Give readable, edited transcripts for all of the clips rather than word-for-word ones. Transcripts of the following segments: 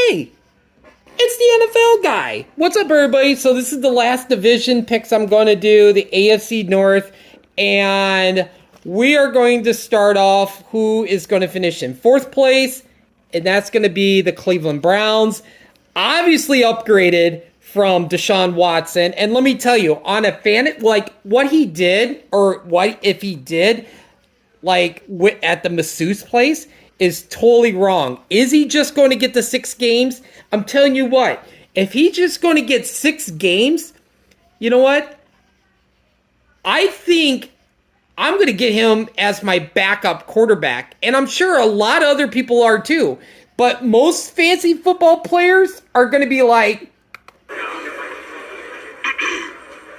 Hey, it's the NFL guy. What's up, everybody? So this is the last division picks I'm going to do, the AFC North, and we are going to start off who is going to finish in fourth place, and that's going to be the Cleveland Browns. Obviously upgraded from Deshaun Watson, and let me tell you, on a fan, like what he did, or what if he did, like at the masseuse place, is totally wrong. Is he just going to get the 6 games? I'm telling you what, if he's just going to get 6 games, you know what? I think I'm going to get him as my backup quarterback. And I'm sure a lot of other people are too. But most fantasy football players are going to be like,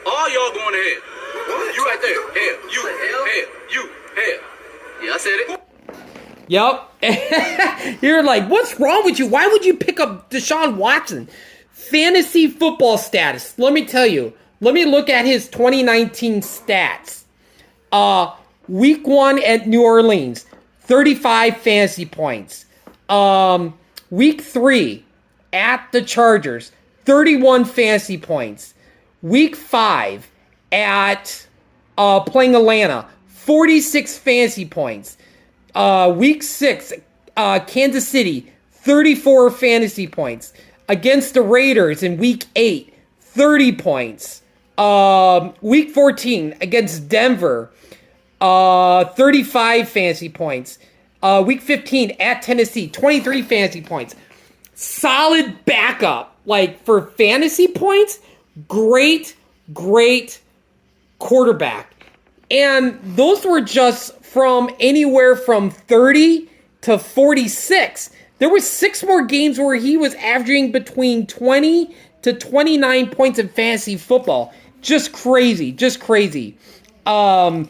all y'all going ahead. You right there. Hell. You. Hell. You. Hell. Yeah, I said it. Yep. You're like, what's wrong with you? Why would you pick up Deshaun Watson? Fantasy football status. Let me tell you. Let me look at his 2019 stats. Week 1 at New Orleans, 35 fantasy points. Week 3 at the Chargers, 31 fantasy points. Week 5 at playing Atlanta, 46 fantasy points. Week 6, Kansas City, 34 fantasy points. Against the Raiders in Week 8, 30 points. Week 14, against Denver, 35 fantasy points. Week 15, at Tennessee, 23 fantasy points. Solid backup. Like, for fantasy points, great quarterback. And those were just from anywhere from 30 to 46. There were 6 more games where he was averaging between 20 to 29 points in fantasy football. Just crazy. Where I'm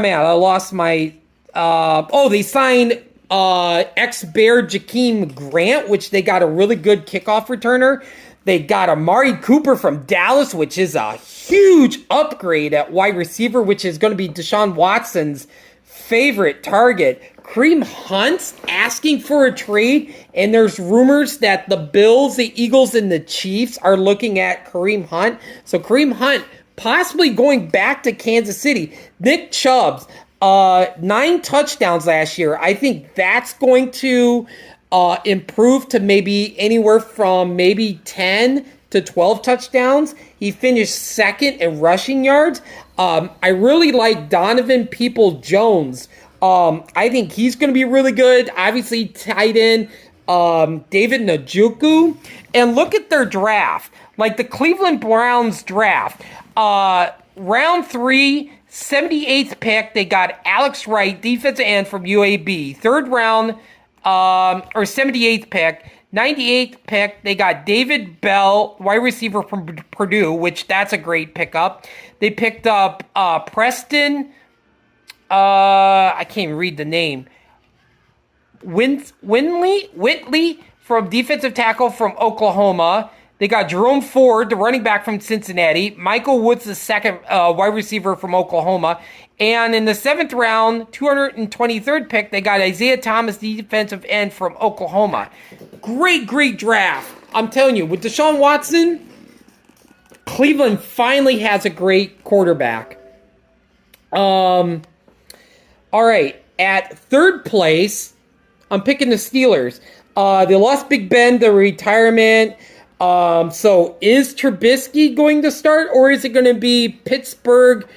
at, I lost my... they signed ex-Bear Jakeem Grant, which they got a really good kickoff returner. They got Amari Cooper from Dallas, which is a huge upgrade at wide receiver, which is going to be Deshaun Watson's favorite target. Kareem Hunt's asking for a trade, and there's rumors that the Bills, the Eagles, and the Chiefs are looking at Kareem Hunt. So Kareem Hunt possibly going back to Kansas City. Nick Chubb's 9 touchdowns last year. I think that's going to improve to maybe anywhere from maybe 10 to 12 touchdowns. He finished second in rushing yards. I really like Donovan Peoples-Jones. I think he's going to be really good. Obviously, tight end David Njoku. And look at their draft. Like the Cleveland Browns draft. Round 3, 78th pick, they got Alex Wright, defensive end from UAB. Third round, or 78th pick. 98th pick, they got David Bell, wide receiver from Purdue, which that's a great pickup. They picked up Preston, I can't even read the name. Whitley from defensive tackle from Oklahoma. They got Jerome Ford, the running back from Cincinnati. Michael Woods, the second wide receiver from Oklahoma. And in the 7th round, 223rd pick, they got Isaiah Thomas, the defensive end from Oklahoma. Great draft. I'm telling you, with Deshaun Watson, Cleveland finally has a great quarterback. All right, at third place, I'm picking the Steelers. They lost Big Ben to retirement. So is Trubisky going to start, or is it going to be Pittsburgh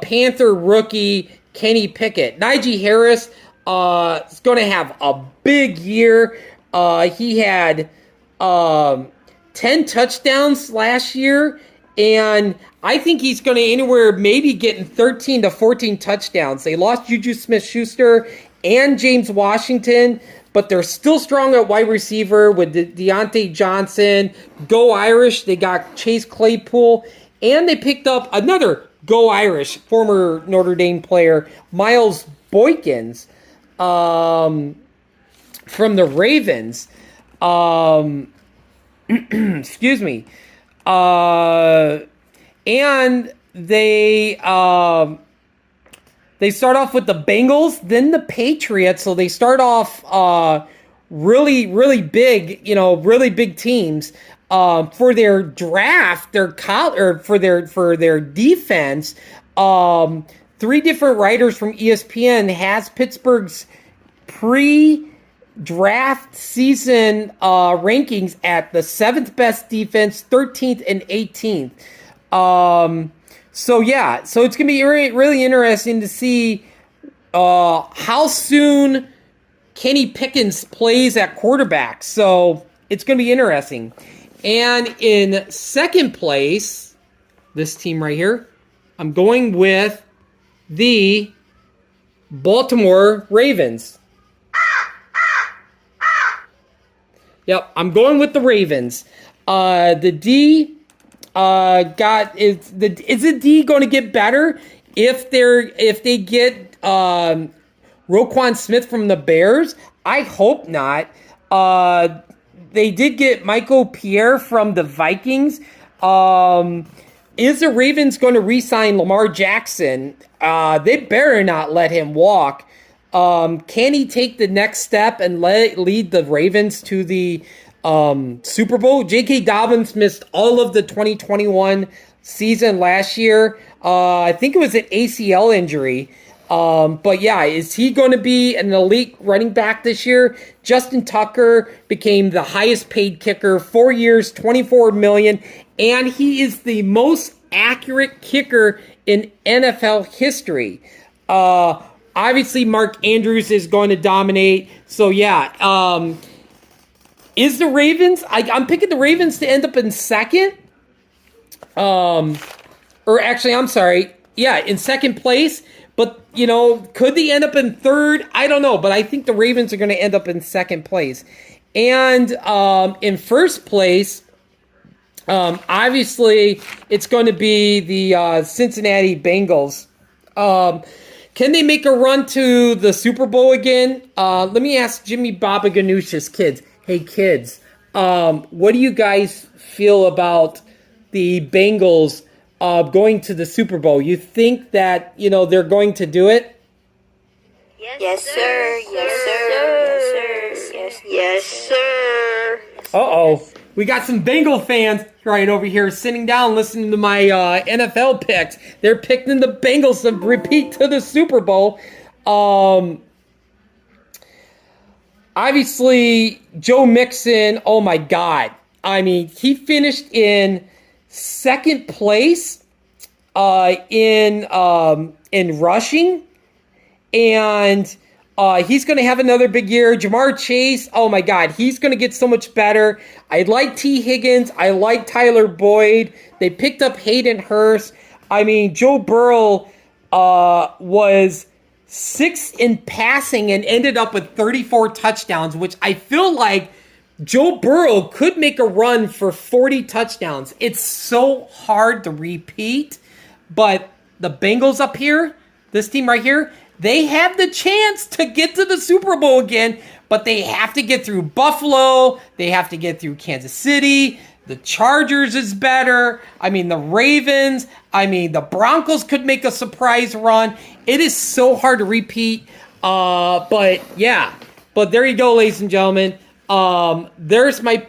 Panther rookie Kenny Pickett? Najee Harris is going to have a big year. He had 10 touchdowns last year, and I think he's going to anywhere maybe getting 13 to 14 touchdowns. They lost Juju Smith-Schuster and James Washington, but they're still strong at wide receiver with Deontay Johnson. Go Irish. They got Chase Claypool. And they picked up another Go Irish, former Notre Dame player, Miles Boykins, from the Ravens. Excuse me. And they start off with the Bengals, then the Patriots. So they start off really, really big, really big teams. For their draft, or for their defense, 3 different writers from ESPN has Pittsburgh's pre-draft season rankings at the 7th best defense, 13th and 18th. So it's gonna be really, really interesting to see how soon Kenny Pickens plays at quarterback. So it's gonna be interesting. And in second place, this team right here, I'm going with the Baltimore Ravens. Yep, I'm going with the Ravens. The D is the D going to get better if they get Roquan Smith from the Bears? I hope not. They did get Michael Pierre from the Vikings. Is the Ravens going to re-sign Lamar Jackson? They better not let him walk. Can he take the next step and lead the Ravens to the Super Bowl? J.K. Dobbins missed all of the 2021 season last year. I think it was an ACL injury. But yeah, is he going to be an elite running back this year? Justin Tucker became the highest paid kicker, 4 years, $24 million, and he is the most accurate kicker in NFL history. Obviously, Mark Andrews is going to dominate. So yeah, is the Ravens? I'm picking the Ravens to end up in second. Or actually, I'm sorry. Yeah, in second place. But, could they end up in third? I don't know. But I think the Ravens are going to end up in second place. And in first place, obviously, it's going to be the Cincinnati Bengals. Can they make a run to the Super Bowl again? Let me ask Jimmy Baba Ganoush's kids. Hey, kids, what do you guys feel about the Bengals going to the Super Bowl? You think that, they're going to do it? Yes, sir. Yes, sir. Yes, sir. Uh-oh. We got some Bengal fans right over here sitting down listening to my NFL picks. They're picking the Bengals to repeat to the Super Bowl. Obviously, Joe Mixon, oh my God. I mean, he finished in second place in rushing, and he's going to have another big year. Jamar Chase, oh my God, he's going to get so much better. I like T. Higgins. I like Tyler Boyd. They picked up Hayden Hurst. I mean, Joe Burrow was 6th in passing and ended up with 34 touchdowns, which I feel like Joe Burrow could make a run for 40 touchdowns. It's so hard to repeat, but the Bengals up here, this team right here, they have the chance to get to the Super Bowl again, but they have to get through Buffalo. They have to get through Kansas City. The Chargers is better. I mean, the Ravens. I mean, the Broncos could make a surprise run. It is so hard to repeat. But yeah. But there you go, ladies and gentlemen. There's my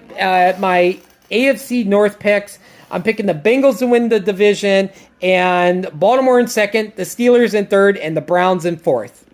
my AFC North picks. I'm picking the Bengals to win the division, and Baltimore in second, the Steelers in third, and the Browns in fourth.